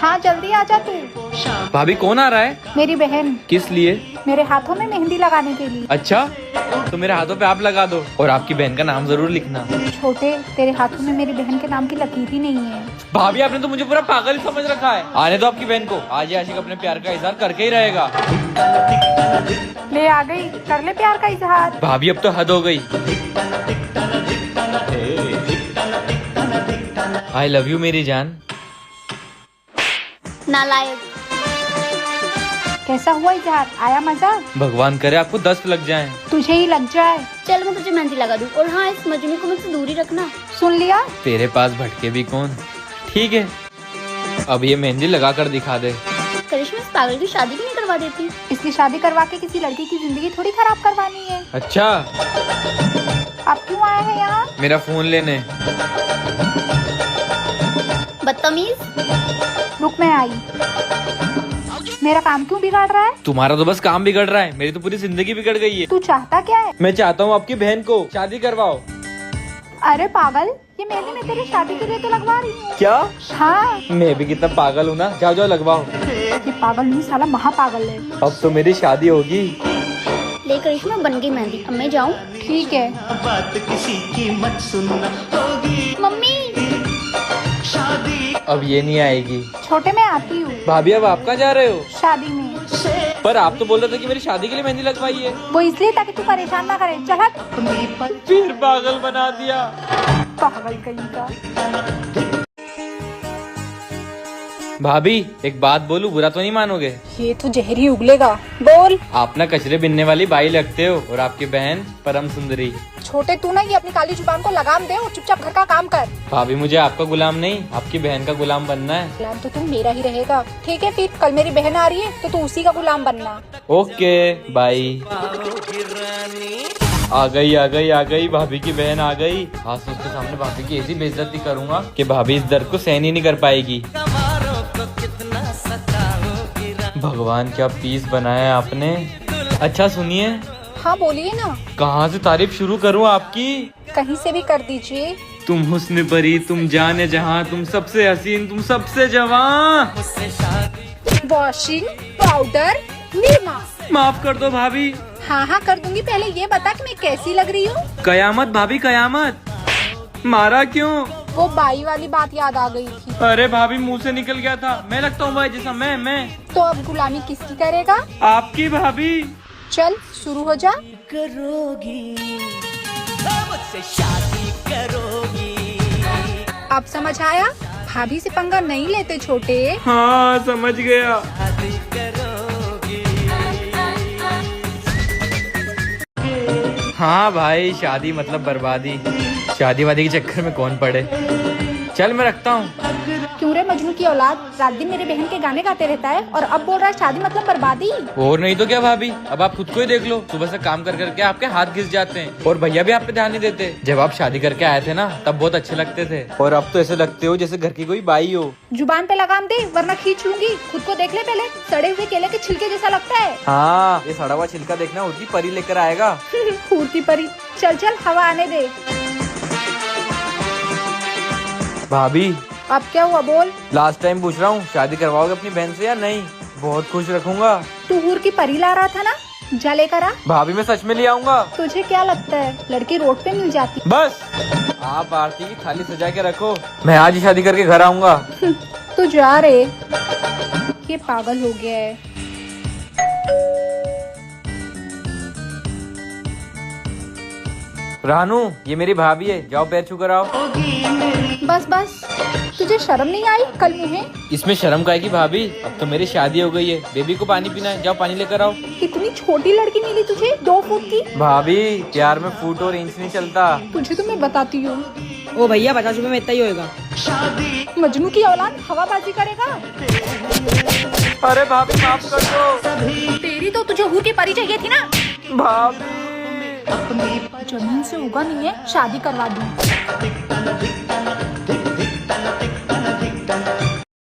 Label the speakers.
Speaker 1: हाँ जल्दी आ जा तू।
Speaker 2: भाभी कौन आ रहा है?
Speaker 1: मेरी बहन।
Speaker 2: किस लिए?
Speaker 1: मेरे हाथों में मेहंदी लगाने के लिए।
Speaker 2: अच्छा, तो मेरे हाथों पे आप लगा दो और आपकी बहन का नाम जरूर लिखना।
Speaker 1: छोटे, तेरे हाथों में मेरी बहन के नाम की लकीर ही नहीं है।
Speaker 2: भाभी आपने तो मुझे पूरा पागल ही समझ रखा है। आने दो आपकी बहन को, आज ये आशिक अपने प्यार का इजहार करके ही रहेगा।
Speaker 1: ले आ गई, कर ले प्यार का इजहार।
Speaker 2: भाभी अब तो हद हो गई। आई लव यू मेरी जान।
Speaker 3: नालायक।
Speaker 1: कैसा हुआ इजहार? आया मजा?
Speaker 2: भगवान करे आपको 10 लग जाएं।
Speaker 1: तुझे ही लग जाए।
Speaker 3: चल मैं तुझे मेहंदी लगा दूं और हाँ इस मजनू को मुझसे दूर ही रखना।
Speaker 1: सुन लिया?
Speaker 2: तेरे पास भटके भी कौन। ठीक है, अब ये मेहंदी लगा कर दिखा दे।
Speaker 3: करिश्मा इस पागल की शादी क्यों नहीं करवा देती?
Speaker 1: इसकी शादी करवा के किसी लड़की की जिंदगी थोड़ी खराब करवानी है।
Speaker 2: अच्छा,
Speaker 1: आप क्यों आए हैं यहाँ?
Speaker 2: मेरा फोन लेने।
Speaker 3: बदतमीज।
Speaker 1: रुक, मैं आई। मेरा काम क्यों बिगाड़ रहा है?
Speaker 2: तुम्हारा तो बस काम बिगड़ रहा है, मेरी तो पूरी जिंदगी बिगड़ गई है।
Speaker 1: तू चाहता क्या है?
Speaker 2: मैं चाहता हूँ आपकी बहन को शादी करवाओ।
Speaker 1: अरे पागल, ये मेहंदी मैं तेरी शादी के लिए तो लगवा रही हूँ।
Speaker 2: क्या?
Speaker 1: हाँ,
Speaker 2: मैं भी कितना पागल हूँ ना। जाओ जाओ लगवाओ।
Speaker 1: ये पागल नहीं साला महापागल है।
Speaker 2: अब तो मेरी शादी होगी।
Speaker 3: ले करिश्मा बन गई मेहंदी, अब मैं जाऊँ?
Speaker 1: ठीक है।
Speaker 4: बात किसी की मत सुनना होगी
Speaker 3: मम्मी।
Speaker 4: शादी।
Speaker 2: अब ये नहीं आएगी।
Speaker 1: छोटे, मैं आती हूँ
Speaker 2: भाभी अब आप कहाँ जा रहे हो?
Speaker 1: शादी में।
Speaker 2: पर आप तो बोल रहे थे कि मेरी शादी के लिए मेहंदी लगवाई है।
Speaker 1: वो इसलिए ताकि तू परेशान ना करे। चल हट।
Speaker 2: फिर पागल बना दिया।
Speaker 1: पागल कहीं का।
Speaker 2: भाभी एक बात बोलूं, बुरा तो नहीं मानोगे?
Speaker 1: ये तो जहर ही उगलेगा। बोल।
Speaker 2: आप ना कचरे बिनने वाली बाई लगते हो और आपकी बहन परम सुंदरी।
Speaker 1: छोटे, तू ना ये अपनी काली जुबान को लगाम दे और चुपचाप घर का काम कर।
Speaker 2: भाभी मुझे आपका गुलाम नहीं, आपकी बहन का गुलाम बनना है।
Speaker 1: गुलाम तो तू मेरा ही रहेगा। ठीक है, फिर कल मेरी बहन आ रही है तो तू उसी का गुलाम बनना।
Speaker 2: Okay bye. आ गई भाभी की बहन आ गई। आज तो उसके सामने भाभी की ऐसी बेइज्जती करूंगा कि भाभी इस दर्द को सहन ही नहीं कर पाएगी। भगवान क्या पीस बनाया है आपने। अच्छा सुनिए।
Speaker 1: हाँ बोलिए ना।
Speaker 2: कहाँ से तारीफ शुरू करूँ आपकी?
Speaker 1: कहीं से भी कर दीजिए।
Speaker 2: तुम हुस्न परी, तुम जाने जहाँ, तुम सबसे हसीन, तुम सबसे जवान।
Speaker 1: Washing powder Nirma.
Speaker 2: माफ कर दो भाभी।
Speaker 1: हाँ हाँ कर दूंगी। पहले ये बता कि मैं कैसी लग रही हूँ?
Speaker 2: कयामत भाभी कयामत। मारा क्यों?
Speaker 1: वो बाई वाली बात याद आ गई थी।
Speaker 2: अरे भाभी मुंह से निकल गया था। मैं लगता हूँ भाई जैसा। मैं
Speaker 1: तो अब गुलामी किसकी करेगा?
Speaker 2: आपकी भाभी।
Speaker 1: चल शुरू हो जा।
Speaker 4: करोगी मुझसे शादी करोगी।
Speaker 1: अब समझ आया? भाभी से पंगा नहीं लेते छोटे।
Speaker 2: हाँ समझ गया।
Speaker 4: शादी करोगी।
Speaker 2: हाँ भाई, शादी मतलब बर्बादी। शादी वादी के चक्कर में कौन पड़े। चल मैं रखता हूँ।
Speaker 1: क्यों रे मजनू की औलाद, रात दिन मेरे बहन के गाने गाते रहता है और अब बोल रहा है शादी मतलब बर्बादी।
Speaker 2: और नहीं तो क्या भाभी, अब आप खुद को ही देख लो। सुबह से काम कर करके आपके हाथ घिस जाते हैं और भैया भी आप पे ध्यान नहीं देते। जब आप शादी करके आए थे ना तब बहुत अच्छे लगते थे और अब तो ऐसे लगते हो जैसे घर की कोई बाई हो।
Speaker 1: जुबान पे लगाम दे वरना खींच लूंगी। खुद को देख ले पहले, सड़े हुए केले के छिलके जैसा लगता है।
Speaker 2: हाँ, ये सड़ा हुआ छिलका देखना उसकी परी लेकर आएगा।
Speaker 1: फूर की परी। चल चल हवा आने दे।
Speaker 2: भाभी
Speaker 1: अब क्या हुआ बोल।
Speaker 2: लास्ट टाइम पूछ रहा हूँ, शादी करवाओगे अपनी बहन से या नहीं? बहुत खुश रखूंगा।
Speaker 1: तू हूर की परी ला रहा था ना, जा लेकर आ।
Speaker 2: भाभी मैं सच में ले आऊंगा।
Speaker 1: तुझे क्या लगता है लड़की रोड पे मिल जाती?
Speaker 2: बस आप आरती की थाली सजा के रखो, मैं आज ही शादी करके घर आऊंगा।
Speaker 1: तू जा रे। ये पागल हो गया है।
Speaker 2: रानू ये मेरी भाभी है, जाओ पैर छू कर आओ।
Speaker 1: बस बस, तुझे शर्म नहीं आई? कल मुझे
Speaker 2: इसमें शर्म का है कि भाभी, अब तो मेरी शादी हो गई है। बेबी को पानी पीना है, जाओ पानी लेकर आओ।
Speaker 1: इतनी छोटी लड़की मिली तुझे 2 फुट की।
Speaker 2: भाभी प्यार में फुट और इंच नहीं चलता।
Speaker 1: तुझे तो मैं बताती हूँ।
Speaker 5: ओ भैया 50 रुपए में इतना ही होएगा।
Speaker 1: मजनू की औलाद हवाबाजी करेगा।
Speaker 2: अरे भाभी माफ कर दो।
Speaker 1: तेरी तो तुझे हूर की परी चाहिए थी ना।
Speaker 2: भाभी
Speaker 1: जमीन से उगा नहीं है, शादी करवा दूँ।